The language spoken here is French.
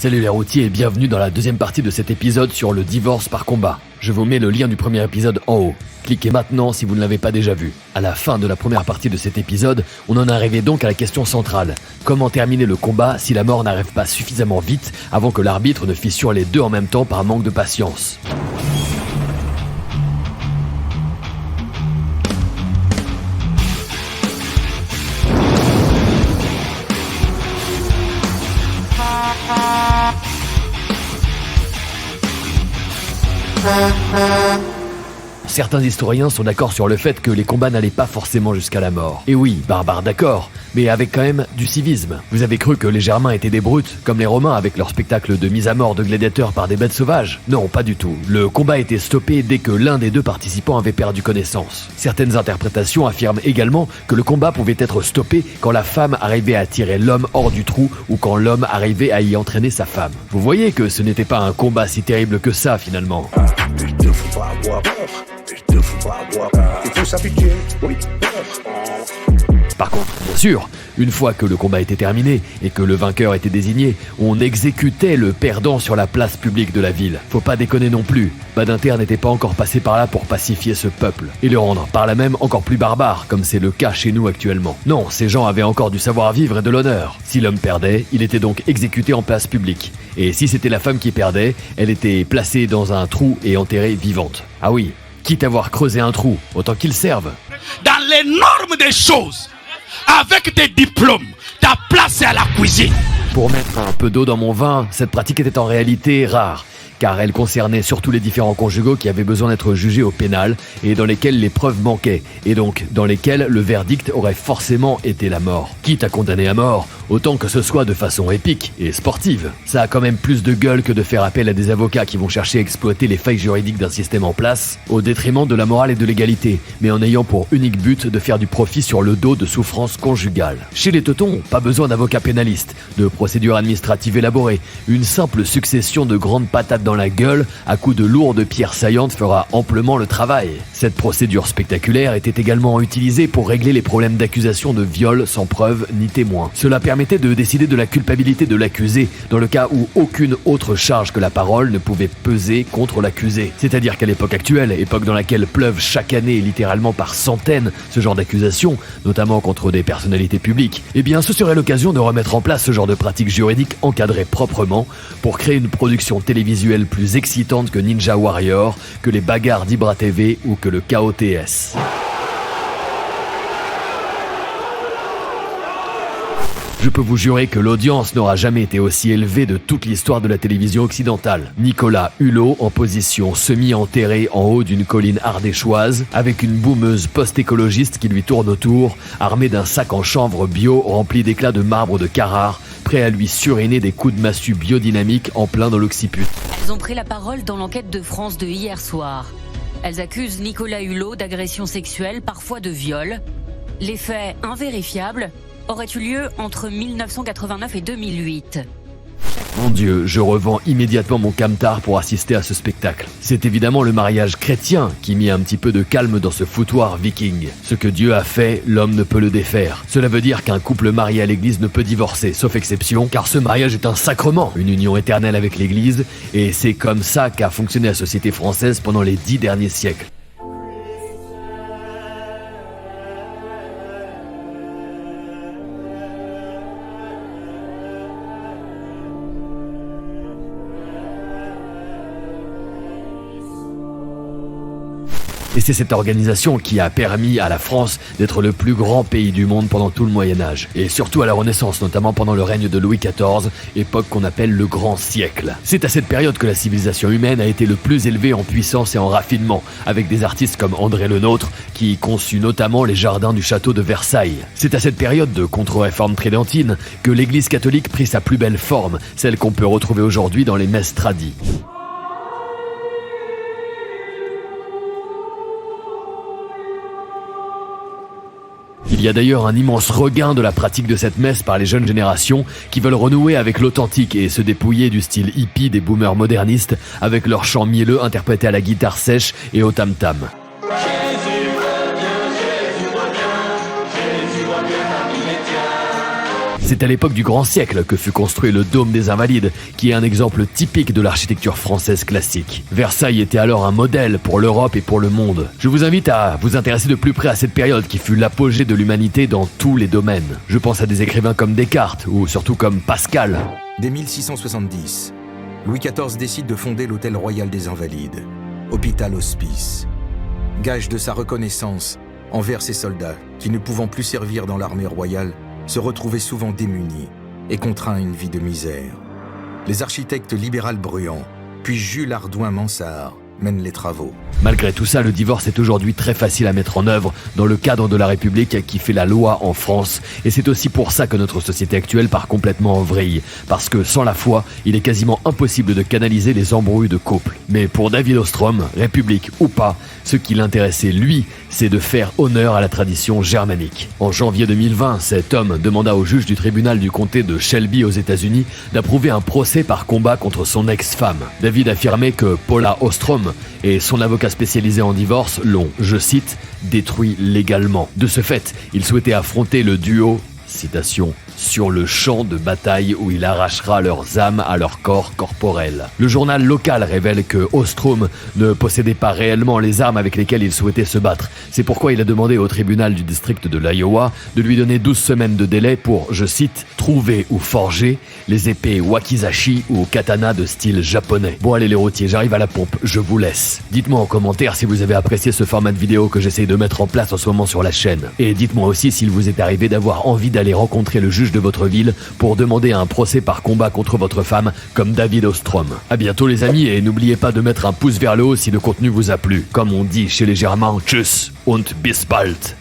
Salut les routiers et bienvenue dans la deuxième partie de cet épisode sur le divorce par combat. Je vous mets le lien du premier épisode en haut. Cliquez maintenant si vous ne l'avez pas déjà vu. À la fin de la première partie de cet épisode, on en est arrivé donc à la question centrale. Comment terminer le combat si la mort n'arrive pas suffisamment vite avant que l'arbitre ne fissure les deux en même temps par manque de patience? Certains historiens sont d'accord sur le fait que les combats n'allaient pas forcément jusqu'à la mort. Et oui, barbares d'accord, mais avec quand même du civisme. Vous avez cru que les Germains étaient des brutes, comme les Romains avec leur spectacle de mise à mort de gladiateurs par des bêtes sauvages? Non, pas du tout. Le combat était stoppé dès que l'un des deux participants avait perdu connaissance. Certaines interprétations affirment également que le combat pouvait être stoppé quand la femme arrivait à tirer l'homme hors du trou ou quand l'homme arrivait à y entraîner sa femme. Vous voyez que ce n'était pas un combat si terrible que ça finalement. Il faut s'habituer, oui. Par contre, bien sûr, une fois que le combat était terminé et que le vainqueur était désigné, on exécutait le perdant sur la place publique de la ville. Faut pas déconner non plus, Badinter n'était pas encore passé par là pour pacifier ce peuple et le rendre par là même encore plus barbare, comme c'est le cas chez nous actuellement. Non, ces gens avaient encore du savoir-vivre et de l'honneur. Si l'homme perdait, il était donc exécuté en place publique. Et si c'était la femme qui perdait, elle était placée dans un trou et enterrée vivante. Ah oui, quitte à avoir creusé un trou, autant qu'il serve. Dans les normes des choses, avec tes diplômes, ta place est à la cuisine. Pour mettre un peu d'eau dans mon vin, cette pratique était en réalité rare, car elle concernait surtout les différents conjugaux qui avaient besoin d'être jugés au pénal et dans lesquels les preuves manquaient, et donc dans lesquels le verdict aurait forcément été la mort. Quitte à condamner à mort, autant que ce soit de façon épique et sportive. Ça a quand même plus de gueule que de faire appel à des avocats qui vont chercher à exploiter les failles juridiques d'un système en place, au détriment de la morale et de l'égalité, mais en ayant pour unique but de faire du profit sur le dos de souffrances conjugales. Chez les teutons, pas besoin d'avocats pénalistes, de procédures administratives élaborées, une simple succession de grandes patates dans la gueule à coups de lourdes pierres saillantes fera amplement le travail. Cette procédure spectaculaire était également utilisée pour régler les problèmes d'accusation de viol sans preuve ni témoin. Cela permettait de décider de la culpabilité de l'accusé dans le cas où aucune autre charge que la parole ne pouvait peser contre l'accusé. C'est-à-dire qu'à l'époque actuelle, époque dans laquelle pleuvent chaque année littéralement par centaines ce genre d'accusations, notamment contre des personnalités publiques, eh bien ce serait l'occasion de remettre en place ce genre de pratiques juridiques encadrées proprement pour créer une production télévisuelle plus excitante que Ninja Warrior, que les bagarres d'Ibra TV ou que le KOTS. Je peux vous jurer que l'audience n'aura jamais été aussi élevée de toute l'histoire de la télévision occidentale. Nicolas Hulot en position semi-enterrée en haut d'une colline ardéchoise, avec une boumeuse post-écologiste qui lui tourne autour, armée d'un sac en chanvre bio rempli d'éclats de marbre de Carrare, prêt à lui suriner des coups de massue biodynamique en plein dans l'occiput. Elles ont pris la parole dans l'enquête de France de hier soir. Elles accusent Nicolas Hulot d'agression sexuelle, parfois de viol. Les faits invérifiables auraient eu lieu entre 1989 et 2008. Mon Dieu, je revends immédiatement mon camtar pour assister à ce spectacle. C'est évidemment le mariage chrétien qui mit un petit peu de calme dans ce foutoir viking. Ce que Dieu a fait, l'homme ne peut le défaire. Cela veut dire qu'un couple marié à l'église ne peut divorcer, sauf exception, car ce mariage est un sacrement, une union éternelle avec l'église, et c'est comme ça qu'a fonctionné la société française pendant les 10 derniers siècles. Et c'est cette organisation qui a permis à la France d'être le plus grand pays du monde pendant tout le Moyen-Âge. Et surtout à la Renaissance, notamment pendant le règne de Louis XIV, époque qu'on appelle le Grand Siècle. C'est à cette période que la civilisation humaine a été le plus élevée en puissance et en raffinement, avec des artistes comme André Le Nôtre, qui conçut notamment les jardins du château de Versailles. C'est à cette période de contre-réforme tridentine que l'église catholique prit sa plus belle forme, celle qu'on peut retrouver aujourd'hui dans les messes tradies. Il y a d'ailleurs un immense regain de la pratique de cette messe par les jeunes générations qui veulent renouer avec l'authentique et se dépouiller du style hippie des boomers modernistes avec leurs chants mielleux interprétés à la guitare sèche et au tam-tam. C'est à l'époque du Grand Siècle que fut construit le Dôme des Invalides, qui est un exemple typique de l'architecture française classique. Versailles était alors un modèle pour l'Europe et pour le monde. Je vous invite à vous intéresser de plus près à cette période qui fut l'apogée de l'humanité dans tous les domaines. Je pense à des écrivains comme Descartes ou surtout comme Pascal. Dès 1670, Louis XIV décide de fonder l'Hôtel Royal des Invalides, hôpital-hospice. Gage de sa reconnaissance envers ses soldats qui, ne pouvant plus servir dans l'armée royale, se retrouvaient souvent démunis et contraints à une vie de misère. Les architectes libéral Bruand, puis Jules Hardouin-Mansart mènent les travaux. Malgré tout ça, le divorce est aujourd'hui très facile à mettre en œuvre dans le cadre de la République qui fait la loi en France. Et c'est aussi pour ça que notre société actuelle part complètement en vrille. Parce que sans la foi, il est quasiment impossible de canaliser les embrouilles de couple. Mais pour David Ostrom, République ou pas, ce qui l'intéressait lui, c'est de faire honneur à la tradition germanique. En janvier 2020, cet homme demanda au juge du tribunal du comté de Shelby aux États-Unis d'approuver un procès par combat contre son ex-femme. David affirmait que Paula Ostrom et son avocat spécialisé en divorce l'ont, je cite, détruit légalement. De ce fait, il souhaitait affronter le duo, citation, sur le champ de bataille où il arrachera leurs âmes à leur corps corporel. Le journal local révèle que Ostrom ne possédait pas réellement les armes avec lesquelles il souhaitait se battre. C'est pourquoi il a demandé au tribunal du district de l'Iowa de lui donner 12 semaines de délai pour, je cite, trouver ou forger les épées wakizashi ou katana de style japonais. Bon allez les routiers, j'arrive à la pompe, je vous laisse. Dites-moi en commentaire si vous avez apprécié ce format de vidéo que j'essaye de mettre en place en ce moment sur la chaîne. Et dites-moi aussi s'il vous est arrivé d'avoir envie d'aller rencontrer le juge de votre ville pour demander un procès par combat contre votre femme comme David Ostrom. À bientôt les amis et n'oubliez pas de mettre un pouce vers le haut si le contenu vous a plu. Comme on dit chez les Germains, tschüss und bis bald.